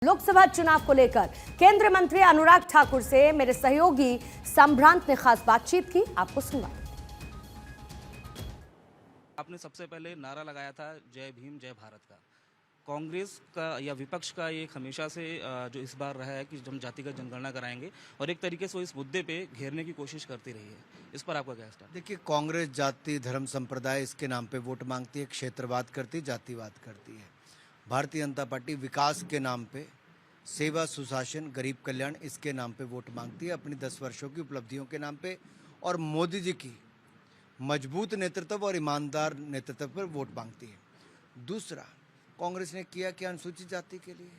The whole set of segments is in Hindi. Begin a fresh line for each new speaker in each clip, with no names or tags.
लोकसभा चुनाव को लेकर केंद्रीय मंत्री अनुराग ठाकुर से मेरे सहयोगी संभ्रांत ने खास बातचीत की। आपको सुनवाएं।
आपने सबसे पहले नारा लगाया था जय भीम जय भारत का। कांग्रेस का या विपक्ष का ये हमेशा से जो इस बार रहा है कि हम जातिगत जनगणना कराएंगे और एक तरीके से वो इस मुद्दे पे घेरने की कोशिश करती रही है। इस पर आपका क्या स्टैंड?
देखिए, कांग्रेस जाति धर्म संप्रदाय इसके नाम पे वोट मांगती है, क्षेत्रवाद करती है, जातिवाद करती है। भारतीय जनता पार्टी विकास के नाम पे, सेवा सुशासन गरीब कल्याण इसके नाम पे वोट मांगती है, अपनी 10 वर्षों की उपलब्धियों के नाम पे और मोदी जी की मजबूत नेतृत्व और ईमानदार नेतृत्व पर वोट मांगती है। दूसरा, कांग्रेस ने किया क्या अनुसूचित जाति के लिए?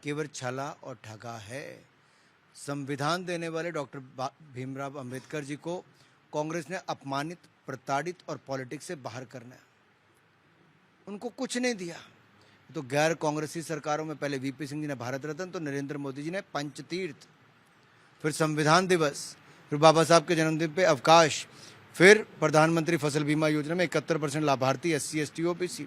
केवल छला और ठगा है। संविधान देने वाले डॉक्टर भीमराव अंबेडकर जी को कांग्रेस ने अपमानित, प्रताड़ित और पॉलिटिक्स से बाहर करना है। उनको कुछ नहीं दिया। तो गैर कांग्रेसी सरकारों में पहले वीपी सिंह जी ने भारत रत्न, तो नरेंद्र मोदी जी ने पंचतीर्थ, फिर संविधान दिवस, फिर बाबा साहब के जन्मदिन पे अवकाश, फिर प्रधानमंत्री फसल बीमा योजना में 71% लाभार्थी SC ST OBC,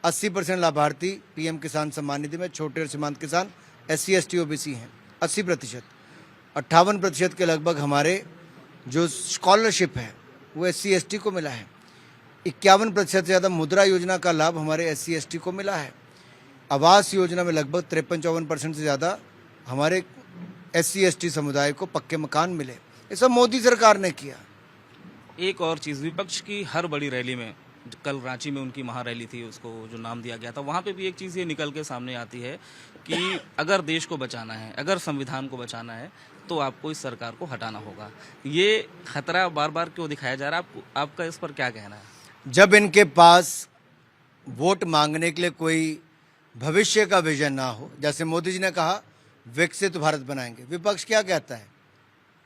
80% लाभार्थी PM किसान सम्मान निधि में छोटे और सीमांत किसान SC ST OBC हैं। 80%, 58% के लगभग हमारे जो स्कॉलरशिप है वो SC ST को मिला है। 51% से ज़्यादा मुद्रा योजना का लाभ हमारे SC ST को मिला है। आवास योजना में लगभग 53-54% से ज़्यादा हमारे SC ST समुदाय को पक्के मकान मिले। ये सब मोदी सरकार ने किया।
एक और चीज़, विपक्ष की हर बड़ी रैली में, कल रांची में उनकी महारैली थी, उसको जो नाम दिया गया था, वहाँ पे भी एक चीज़ ये निकल के सामने आती है कि अगर देश को बचाना है, अगर संविधान को बचाना है, तो आपको इस सरकार को हटाना होगा। ये खतरा बार बार क्यों दिखाया जा रहा है? आपका इस पर क्या कहना है?
जब इनके पास वोट मांगने के लिए कोई भविष्य का विजन ना हो, जैसे मोदी जी ने कहा विकसित भारत बनाएंगे, विपक्ष क्या कहता है?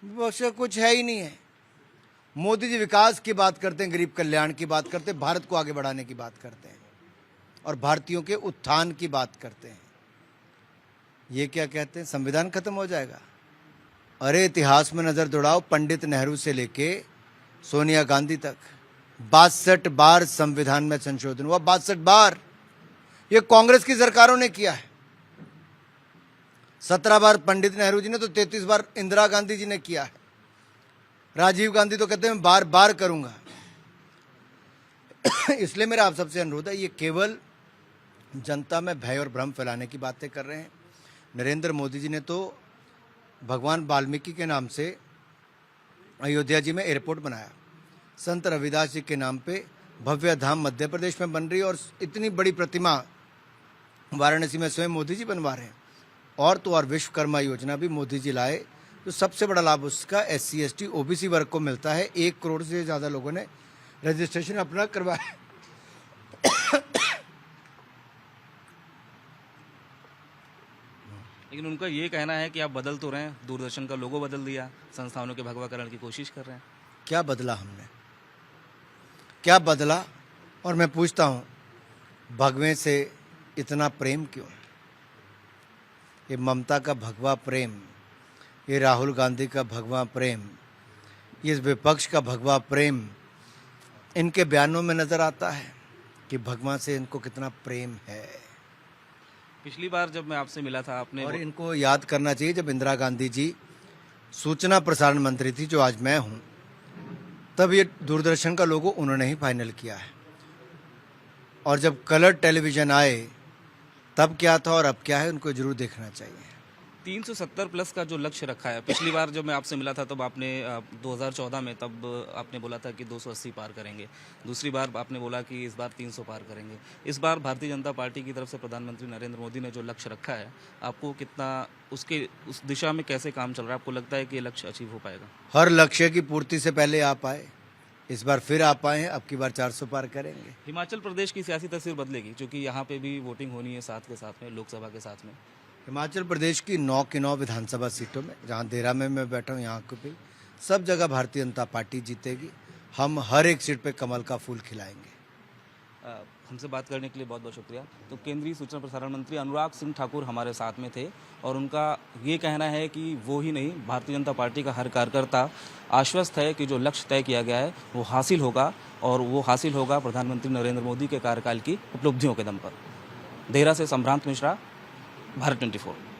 विपक्ष का कुछ है ही नहीं है। मोदी जी विकास की बात करते हैं, गरीब कल्याण की बात करते हैं, भारत को आगे बढ़ाने की बात करते हैं और भारतीयों के उत्थान की बात करते हैं। ये क्या कहते हैं? संविधान खत्म हो जाएगा। अरे इतिहास में नजर दौड़ाओ, पंडित नेहरू से लेके सोनिया गांधी तक 62 बार संविधान में संशोधन हुआ। 62 बार। ये कांग्रेस की सरकारों ने किया है। 17 बार पंडित नेहरू जी ने, तो 33 बार इंदिरा गांधी जी ने किया है। राजीव गांधी तो कहते हैं मैं बार बार करूंगा। इसलिए मेरा आप सबसे अनुरोध है, ये केवल जनता में भय और भ्रम फैलाने की बातें कर रहे हैं। नरेंद्र मोदी जी ने तो भगवान वाल्मीकि के नाम से अयोध्या जी में एयरपोर्ट बनाया। संत रविदास जी के नाम पे भव्य धाम मध्य प्रदेश में बन रही है और इतनी बड़ी प्रतिमा वाराणसी में स्वयं मोदी जी बनवा रहे हैं। और तो और विश्वकर्मा योजना भी मोदी जी लाए, तो सबसे बड़ा लाभ उसका SC ST OBC वर्ग को मिलता है। 1 करोड़ से ज़्यादा लोगों ने रजिस्ट्रेशन अपना करवाया।
लेकिन उनका ये कहना है कि आप बदल तो रहे हैं, दूरदर्शन का लोगो बदल दिया, संस्थानों के भगवाकरण की कोशिश कर रहे हैं।
क्या बदला हमने? क्या बदला? और मैं पूछता हूँ, भगवे से इतना प्रेम क्यों? ये ममता का भगवा प्रेम, ये राहुल गांधी का भगवा प्रेम, ये विपक्ष का भगवा प्रेम इनके बयानों में नजर आता है कि भगवान से इनको कितना प्रेम है।
पिछली बार जब मैं आपसे मिला था, आपने
और इनको याद करना चाहिए, जब इंदिरा गांधी जी सूचना प्रसारण मंत्री थी, जो आज मैं हूँ, तब ये दूरदर्शन का लोगो उन्होंने ही फाइनल किया है। और जब कलर टेलीविज़न आए तब क्या था और अब क्या है, उनको जरूर देखना चाहिए।
370 प्लस का जो लक्ष्य रखा है, पिछली बार जब मैं आपसे मिला था तब आपने 2014 में तब आपने बोला था कि 280 पार करेंगे। दूसरी बार आपने बोला कि इस बार 300 पार करेंगे। इस बार भारतीय जनता पार्टी की तरफ से प्रधानमंत्री नरेंद्र मोदी ने जो लक्ष्य रखा है, आपको कितना उस दिशा में कैसे काम चल रहा है? आपको लगता है कि ये लक्ष्य अचीव हो पाएगा?
हर लक्ष्य की पूर्ति से पहले आप आए, इस बार फिर आप आए हैं, अब की बार 400 पार करेंगे।
हिमाचल प्रदेश की सियासी तस्वीर बदलेगी, क्योंकि यहाँ पे भी वोटिंग होनी है साथ के साथ में, लोकसभा के साथ में।
हिमाचल प्रदेश की 9 की 9 विधानसभा सीटों में, जहां देरा में मैं बैठा हूं, यहाँ को भी सब जगह भारतीय जनता पार्टी जीतेगी। हम हर एक सीट पे कमल का फूल खिलाएंगे।
हमसे बात करने के लिए बहुत बहुत शुक्रिया। तो केंद्रीय सूचना प्रसारण मंत्री अनुराग सिंह ठाकुर हमारे साथ में थे और उनका ये कहना है कि वो ही नहीं, भारतीय जनता पार्टी का हर कार्यकर्ता आश्वस्त है कि जो लक्ष्य तय किया गया है वो हासिल होगा, और वो हासिल होगा प्रधानमंत्री नरेंद्र मोदी के कार्यकाल की उपलब्धियों के दम पर। देहरा से संभ्रांत मिश्रा, भारत 24।